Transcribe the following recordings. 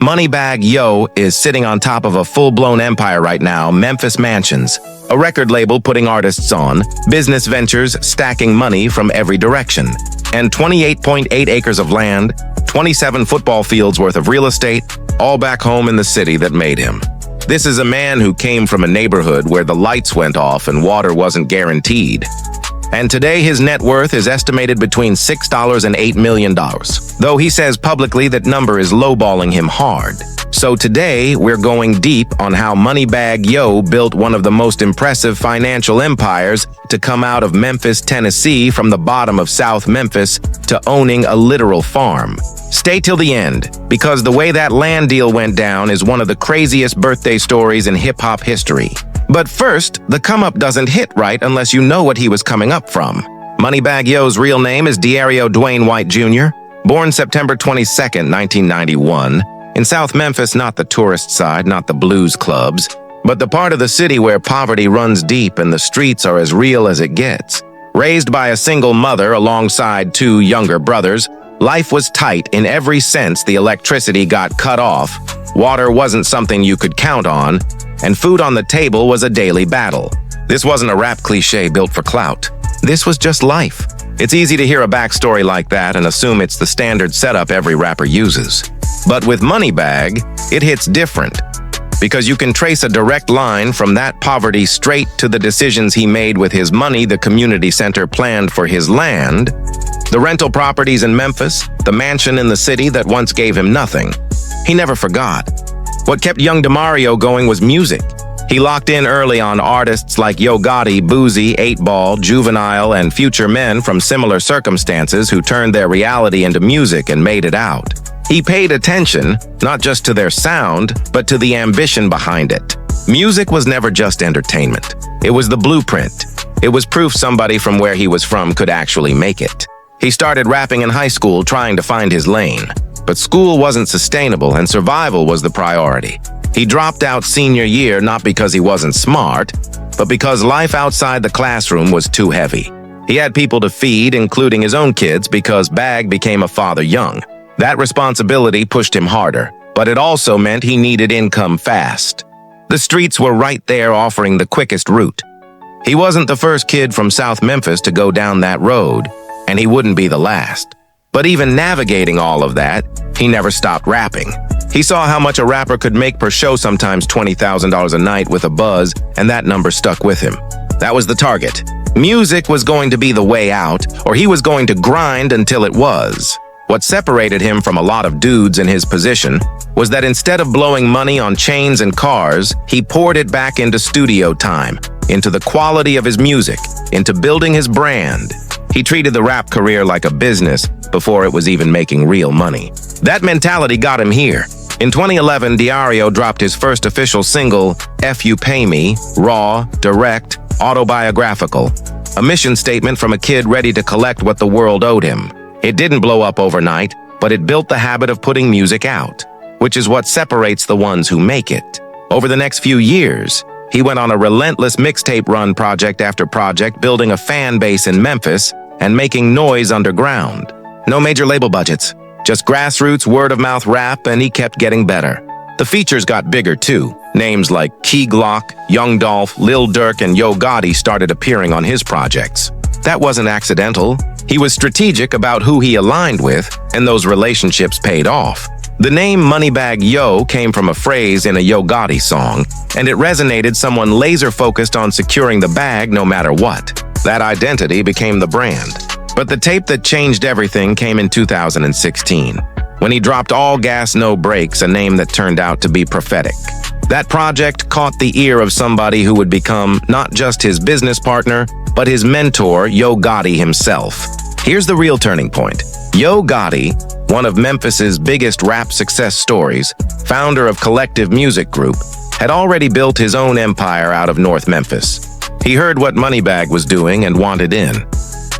Moneybag Yo is sitting on top of a full-blown empire right now, Memphis Mansions, a record label putting artists on, business ventures stacking money from every direction, and 28.8 acres of land, 27 football fields worth of real estate, all back home in the city that made him. This is a man who came from a neighborhood where the lights went off and water wasn't guaranteed. And today his net worth is estimated between $6 and $8 million, though he says publicly that number is lowballing him hard. So today we're going deep on how Moneybag Yo built one of the most impressive financial empires to come out of Memphis, Tennessee, from the bottom of South Memphis to owning a literal farm. Stay till the end, because the way that land deal went down is one of the craziest birthday stories in hip-hop history. But first, the come-up doesn't hit right unless you know what he was coming up from. Moneybag Yo's real name is Dario Dwayne White Jr., born September 22, 1991, in South Memphis, not the tourist side, not the blues clubs, but the part of the city where poverty runs deep and the streets are as real as it gets. Raised by a single mother alongside two younger brothers, life was tight in every sense. The electricity got cut off, water wasn't something you could count on, and food on the table was a daily battle. This wasn't a rap cliche built for clout. This was just life. It's easy to hear a backstory like that and assume it's the standard setup every rapper uses. But with Moneybag, it hits different, because you can trace a direct line from that poverty straight to the decisions he made with his money, the community center planned for his land, the rental properties in Memphis, the mansion in the city that once gave him nothing. He never forgot. What kept young Dario going was music. He locked in early on artists like Yo Gotti, Boozy, 8-Ball, Juvenile, and Future men from similar circumstances who turned their reality into music and made it out. He paid attention, not just to their sound, but to the ambition behind it. Music was never just entertainment. It was the blueprint. It was proof somebody from where he was from could actually make it. He started rapping in high school, trying to find his lane. But school wasn't sustainable and survival was the priority. He dropped out senior year not because he wasn't smart, but because life outside the classroom was too heavy. He had people to feed, including his own kids, because Bag became a father young. That responsibility pushed him harder, but it also meant he needed income fast. The streets were right there offering the quickest route. He wasn't the first kid from South Memphis to go down that road, and he wouldn't be the last. But even navigating all of that, he never stopped rapping. He saw how much a rapper could make per show, sometimes $20,000 a night with a buzz, and that number stuck with him. That was the target. Music was going to be the way out, or he was going to grind until it was. What separated him from a lot of dudes in his position was that instead of blowing money on chains and cars, he poured it back into studio time, into the quality of his music, into building his brand. He treated the rap career like a business before it was even making real money. That mentality got him here. In 2011, Dario dropped his first official single, F You Pay Me, raw, direct, autobiographical, a mission statement from a kid ready to collect what the world owed him. It didn't blow up overnight, but it built the habit of putting music out, which is what separates the ones who make it. Over the next few years, he went on a relentless mixtape run project after project, building a fan base in Memphis and making noise underground. No major label budgets, just grassroots word-of-mouth rap, and he kept getting better. The features got bigger too. Names like Key Glock, Young Dolph, Lil Durk, and Yo Gotti started appearing on his projects. That wasn't accidental. He was strategic about who he aligned with, and those relationships paid off. The name Moneybag Yo came from a phrase in a Yo Gotti song, and it resonated. Someone laser-focused on securing the bag no matter what. That identity became the brand. But the tape that changed everything came in 2016, when he dropped All Gas No Brakes, a name that turned out to be prophetic. That project caught the ear of somebody who would become not just his business partner, but his mentor, Yo Gotti himself. Here's the real turning point. Yo Gotti, one of Memphis's biggest rap success stories, founder of Collective Music Group, had already built his own empire out of North Memphis. He heard what Moneybag was doing and wanted in.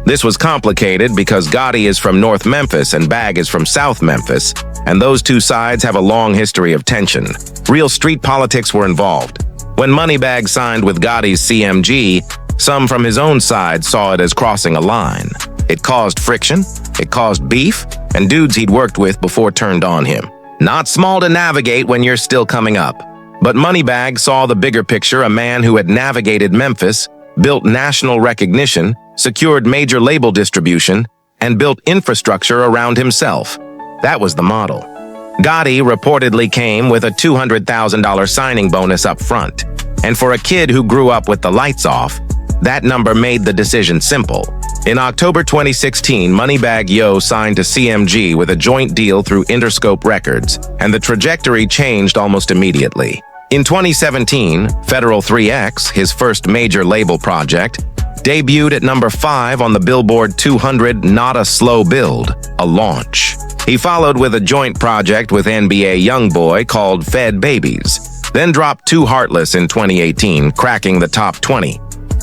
This was complicated because Gotti is from North Memphis and Bag is from South Memphis, and those two sides have a long history of tension. Real street politics were involved. When Moneybag signed with Gotti's CMG, some from his own side saw it as crossing a line. It caused friction, it caused beef, and dudes he'd worked with before turned on him. Not small to navigate when you're still coming up. But Moneybag saw the bigger picture, a man who had navigated Memphis, built national recognition, secured major label distribution, and built infrastructure around himself. That was the model. Gotti reportedly came with a $200,000 signing bonus up front. And for a kid who grew up with the lights off, that number made the decision simple. In October 2016, Moneybag Yo signed to CMG with a joint deal through Interscope Records, and the trajectory changed almost immediately. In 2017, Federal 3X, his first major label project, debuted at number 5 on the Billboard 200 Not a Slow Build, a launch. He followed with a joint project with NBA YoungBoy called Fed Babies, then dropped Too Heartless in 2018, cracking the top 20.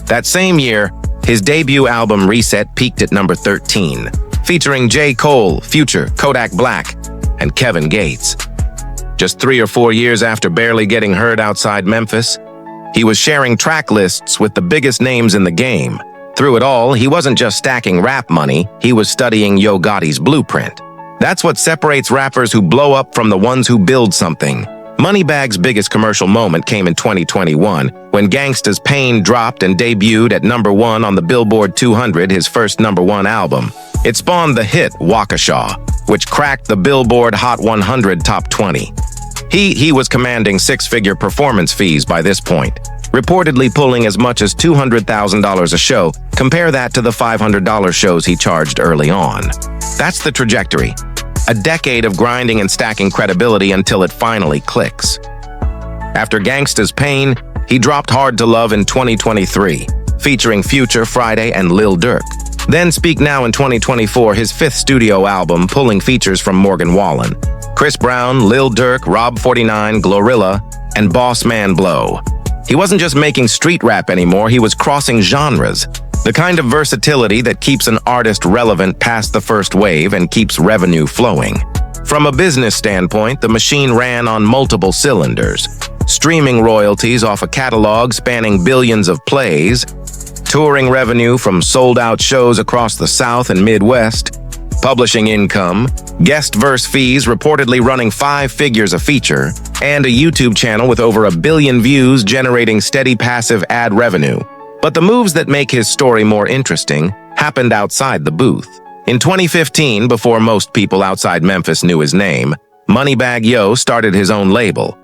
That same year, his debut album Reset peaked at number 13, featuring J. Cole, Future, Kodak Black, and Kevin Gates. Just 3 or 4 years after barely getting heard outside Memphis, he was sharing track lists with the biggest names in the game. Through it all, he wasn't just stacking rap money, he was studying Yo Gotti's blueprint. That's what separates rappers who blow up from the ones who build something. Moneybag's biggest commercial moment came in 2021, when Gangsta's Pain dropped and debuted at number 1 on the Billboard 200, his first number 1 album. It spawned the hit Waukesha, which cracked the Billboard Hot 100 top 20. He was commanding 6-figure performance fees by this point, reportedly pulling as much as $200,000 a show. Compare that to the $500 shows he charged early on. That's the trajectory. A decade of grinding and stacking credibility until it finally clicks. After Gangsta's Pain, he dropped Hard to Love in 2023, featuring Future, Friday, and Lil Durk. Then Speak Now in 2024, his 5th studio album, pulling features from Morgan Wallen, Chris Brown, Lil Durk, Rob 49, Glorilla, and Boss Man Blow. He wasn't just making street rap anymore, he was crossing genres. The kind of versatility that keeps an artist relevant past the first wave and keeps revenue flowing. From a business standpoint, the machine ran on multiple cylinders. Streaming royalties off a catalog spanning billions of plays, touring revenue from sold-out shows across the South and Midwest, publishing income, guest verse fees reportedly running 5 figures a feature, and a YouTube channel with over 1 billion views generating steady passive ad revenue. But the moves that make his story more interesting happened outside the booth. In 2015, before most people outside Memphis knew his name, Moneybag Yo started his own label,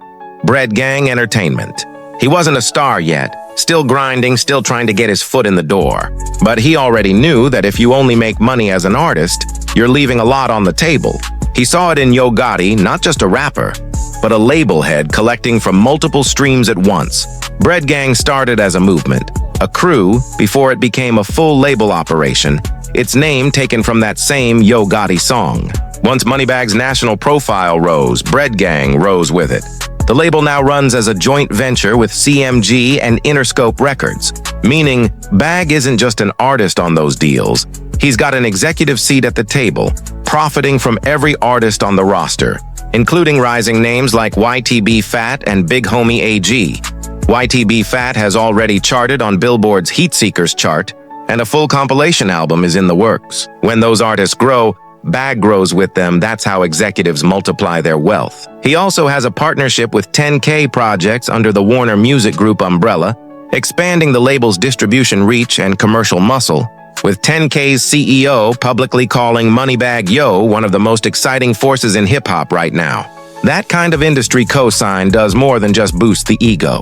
Bread Gang Entertainment. He wasn't a star yet, still grinding, still trying to get his foot in the door. But he already knew that if you only make money as an artist, you're leaving a lot on the table. He saw it in Yo Gotti, not just a rapper, but a label head collecting from multiple streams at once. Bread Gang started as a movement, a crew, before it became a full label operation, its name taken from that same Yo Gotti song. Once Moneybag's national profile rose, Bread Gang rose with it. The label now runs as a joint venture with CMG and Interscope Records, meaning Bag isn't just an artist on those deals. He's got an executive seat at the table, profiting from every artist on the roster, including rising names like YTB Fat and Big Homie AG. YTB Fat has already charted on Billboard's Heat Seekers chart, and a full compilation album is in the works. When those artists grow, Bag grows with them. That's how executives multiply their wealth. He also has a partnership with 10K Projects under the Warner Music Group umbrella, expanding the label's distribution reach and commercial muscle, with 10K's CEO publicly calling Moneybag Yo one of the most exciting forces in hip-hop right now. That kind of industry cosign does more than just boost the ego.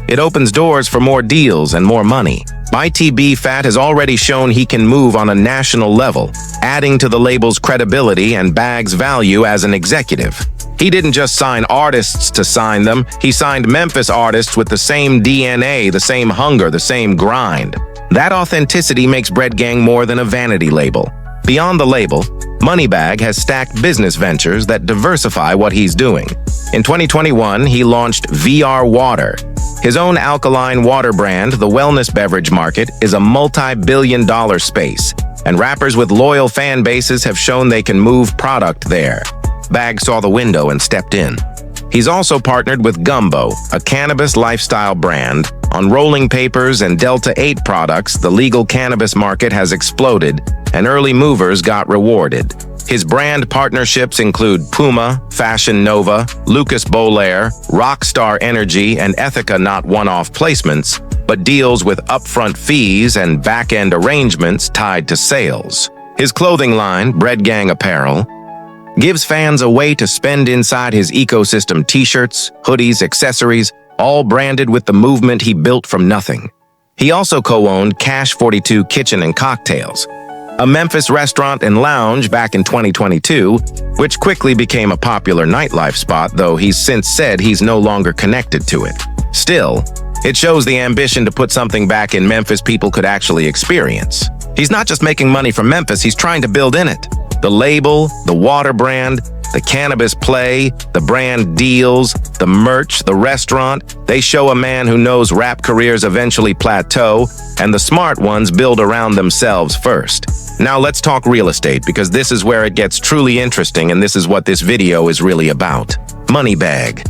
It opens doors for more deals and more money. YTB Fat has already shown he can move on a national level, adding to the label's credibility and Bag's value as an executive. He didn't just sign artists to sign them, he signed Memphis artists with the same DNA, the same hunger, the same grind. That authenticity makes Bread Gang more than a vanity label. Beyond the label, Moneybag has stacked business ventures that diversify what he's doing. In 2021, he launched VR Water. His own alkaline water brand, the wellness beverage market, is a multi-billion-dollar space, and rappers with loyal fan bases have shown they can move product there. Bag saw the window and stepped in. He's also partnered with Gumbo, a cannabis lifestyle brand. On rolling papers and Delta 8 products, the legal cannabis market has exploded, and early movers got rewarded. His brand partnerships include Puma, Fashion Nova, Lucas Bolaire, Rockstar Energy, and Ethica, not one-off placements, but deals with upfront fees and back-end arrangements tied to sales. His clothing line, Bread Gang Apparel, gives fans a way to spend inside his ecosystem: t-shirts, hoodies, accessories, all branded with the movement he built from nothing. He also co-owned Cash 42 Kitchen and Cocktails, a Memphis restaurant and lounge back in 2022, which quickly became a popular nightlife spot, though he's since said he's no longer connected to it. Still, it shows the ambition to put something back in Memphis people could actually experience. He's not just making money from Memphis, he's trying to build in it. The label, the water brand, the cannabis play, the brand deals, the merch, the restaurant, they show a man who knows rap careers eventually plateau, and the smart ones build around themselves first. Now let's talk real estate, because this is where it gets truly interesting, and this is what this video is really about. Moneybag.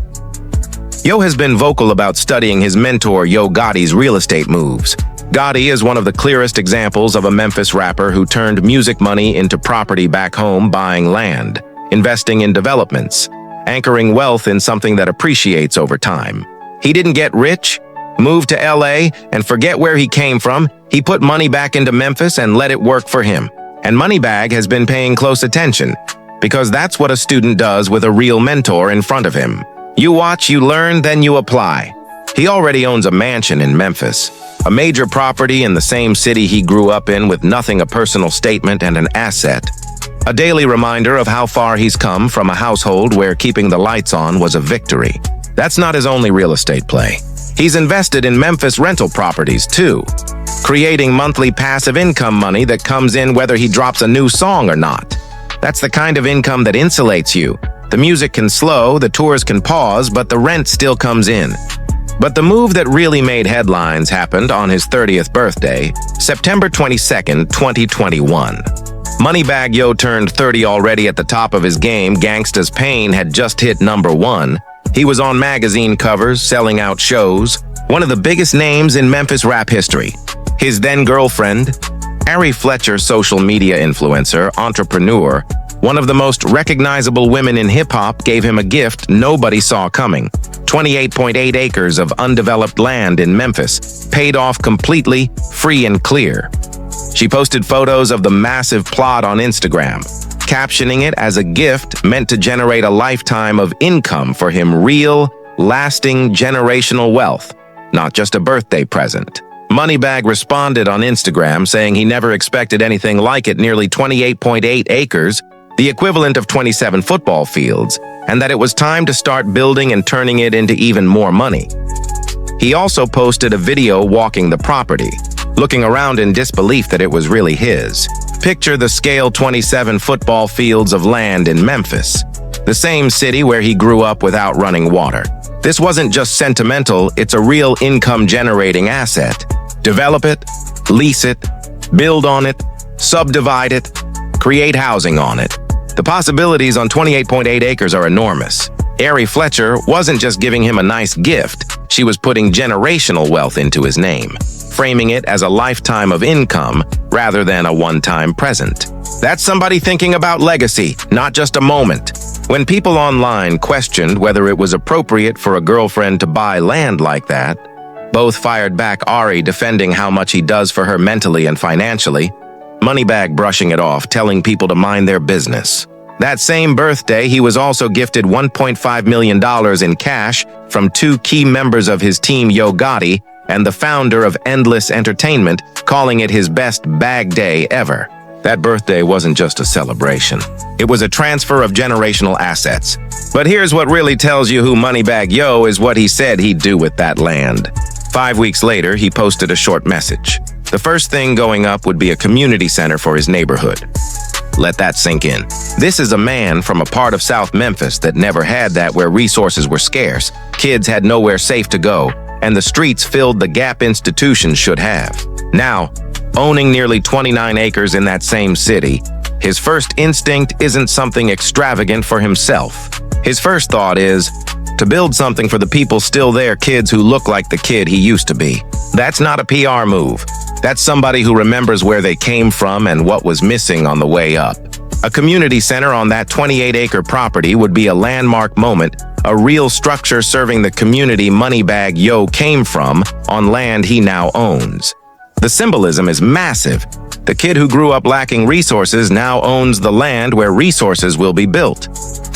Yo has been vocal about studying his mentor Yo Gotti's real estate moves. Gotti is one of the clearest examples of a Memphis rapper who turned music money into property back home, buying land, investing in developments, anchoring wealth in something that appreciates over time. He didn't get rich, move to LA, and forget where he came from. He put money back into Memphis and let it work for him. And Moneybag has been paying close attention, because that's what a student does with a real mentor in front of him. You watch, you learn, then you apply. He already owns a mansion in Memphis, a major property in the same city he grew up in, with nothing a personal statement and an asset. A daily reminder of how far he's come from a household where keeping the lights on was a victory. That's not his only real estate play. He's invested in Memphis rental properties too, creating monthly passive income money that comes in whether he drops a new song or not. That's the kind of income that insulates you. The music can slow, the tours can pause, but the rent still comes in. But the move that really made headlines happened on his 30th birthday, September 22nd, 2021. Moneybag Yo turned 30 already at the top of his game. Gangsta's Pain had just hit #1. He was on magazine covers, selling out shows, one of the biggest names in Memphis rap history. His then-girlfriend, Ari Fletcher, social media influencer, entrepreneur, one of the most recognizable women in hip-hop, gave him a gift nobody saw coming: 28.8 acres of undeveloped land in Memphis, paid off completely, free and clear. She posted photos of the massive plot on Instagram, captioning it as a gift meant to generate a lifetime of income for him: real, lasting, generational wealth, not just a birthday present. Moneybag responded on Instagram saying he never expected anything like it: nearly 28.8 acres, the equivalent of 27 football fields, and that it was time to start building and turning it into even more money. He also posted a video walking the property, looking around in disbelief that it was really his. Picture the scale: 27 football fields of land in Memphis, the same city where he grew up without running water. This wasn't just sentimental, it's a real income-generating asset. Develop it, lease it, build on it, subdivide it, create housing on it. The possibilities on 28.8 acres are enormous. Ari Fletcher wasn't just giving him a nice gift, she was putting generational wealth into his name, framing it as a lifetime of income rather than a one-time present. That's somebody thinking about legacy, not just a moment. When people online questioned whether it was appropriate for a girlfriend to buy land like that, both fired back, Ari defending how much he does for her mentally and financially, Moneybag brushing it off, telling people to mind their business. That same birthday, he was also gifted $1.5 million in cash from two key members of his team, Yo Gotti, and the founder of Endless Entertainment, calling it his best bag day ever. That birthday wasn't just a celebration. It was a transfer of generational assets. But here's what really tells you who Moneybag Yo is: what he said he'd do with that land. 5 weeks later, he posted a short message. The first thing going up would be a community center for his neighborhood. Let that sink in. This is a man from a part of South Memphis that never had that, where resources were scarce, kids had nowhere safe to go, and the streets filled the gap institutions should have. Now, owning nearly 29 acres in that same city, his first instinct isn't something extravagant for himself. His first thought is to build something for the people still there, kids who look like the kid he used to be. That's not a PR move. That's somebody who remembers where they came from and what was missing on the way up. A community center on that 28-acre property would be a landmark moment, a real structure serving the community Moneybag Yo came from on land he now owns. The symbolism is massive. The kid who grew up lacking resources now owns the land where resources will be built.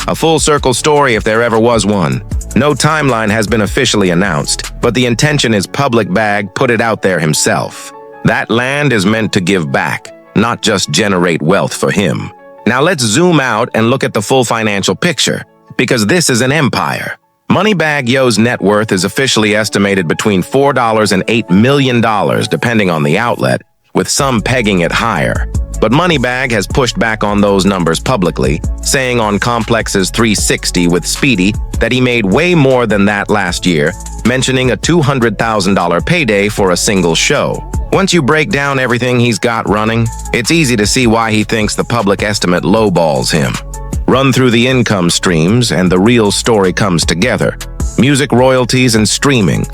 A full-circle story if there ever was one. No timeline has been officially announced, but the intention is public bag put it out there himself. That land is meant to give back, not just generate wealth for him. Now let's zoom out and look at the full financial picture, because this is an empire. Moneybag Yo's net worth is officially estimated between $4 and $8 million, depending on the outlet, with some pegging it higher. But Moneybag has pushed back on those numbers publicly, saying on Complex's 360 with Speedy that he made way more than that last year, mentioning a $200,000 payday for a single show. Once you break down everything he's got running, it's easy to see why he thinks the public estimate lowballs him. Run through the income streams and the real story comes together. Music royalties and streaming.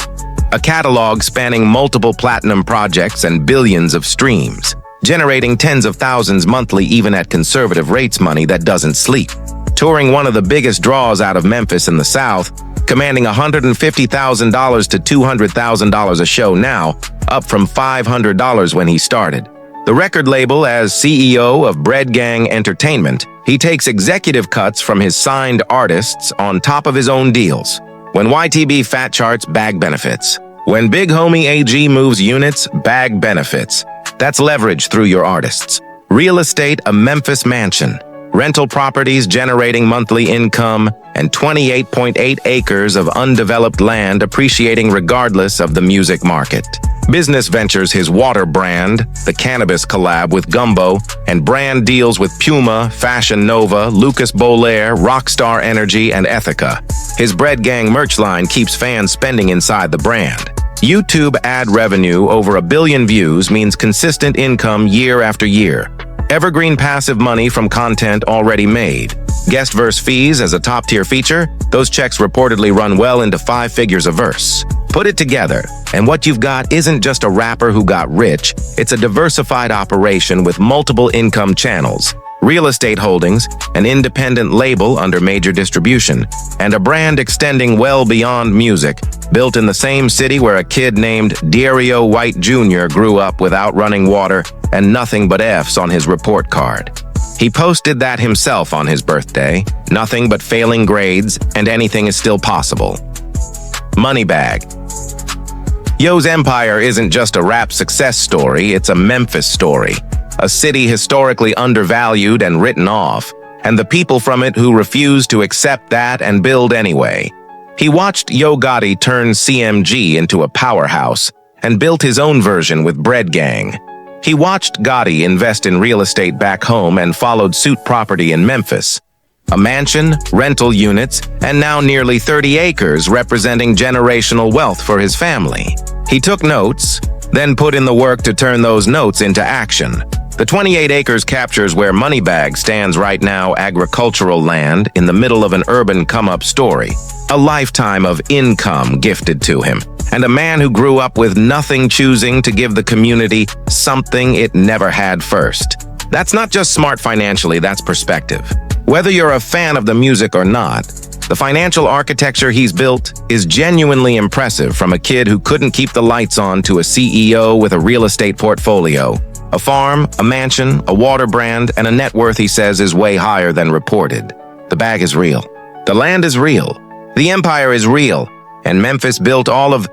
A catalog spanning multiple platinum projects and billions of streams, generating tens of thousands monthly even at conservative rates, money that doesn't sleep. Touring one of the biggest draws out of Memphis in the South, commanding $150,000 to $200,000 a show now, up from $500 when he started. The record label, as CEO of Bread Gang Entertainment, he takes executive cuts from his signed artists on top of his own deals. When YTB fat charts, bag benefits. When Big Homie AG moves units, bag benefits. That's leverage through your artists. Real estate, a Memphis mansion. Rental properties generating monthly income, and 28.8 acres of undeveloped land appreciating regardless of the music market. Business ventures his water brand, the cannabis collab with Gumbo, and brand deals with Puma, Fashion Nova, Lucas Bolaire, Rockstar Energy, and Ethica. His Bread Gang merch line keeps fans spending inside the brand. YouTube ad revenue over 1 billion views means consistent income year after year. Evergreen passive money from content already made. Guest verse fees as a top-tier feature, those checks reportedly run well into 5 figures a verse. Put it together, and what you've got isn't just a rapper who got rich, it's a diversified operation with multiple income channels, real estate holdings, an independent label under major distribution, and a brand extending well beyond music, built in the same city where a kid named Dario White Jr. grew up without running water and nothing but F's on his report card. He posted that himself on his birthday, nothing but failing grades, and anything is still possible. Moneybag. Yo's empire isn't just a rap success story, it's a Memphis story. A city historically undervalued and written off, and the people from it who refuse to accept that and build anyway. He watched Yo Gotti turn CMG into a powerhouse and built his own version with Bread Gang. He watched Gotti invest in real estate back home and followed suit property in Memphis. A mansion, rental units, and now nearly 30 acres representing generational wealth for his family. He took notes, then put in the work to turn those notes into action. The 28 acres captures where Moneybag stands right now, agricultural land in the middle of an urban come-up story. A lifetime of income gifted to him, and a man who grew up with nothing, choosing to give the community something it never had first. That's not just smart financially, that's perspective. Whether you're a fan of the music or not, the financial architecture he's built is genuinely impressive, from a kid who couldn't keep the lights on to a CEO with a real estate portfolio. A farm, a mansion, a water brand, and a net worth he says is way higher than reported. The bag is real. The land is real. The empire is real. And Memphis built all of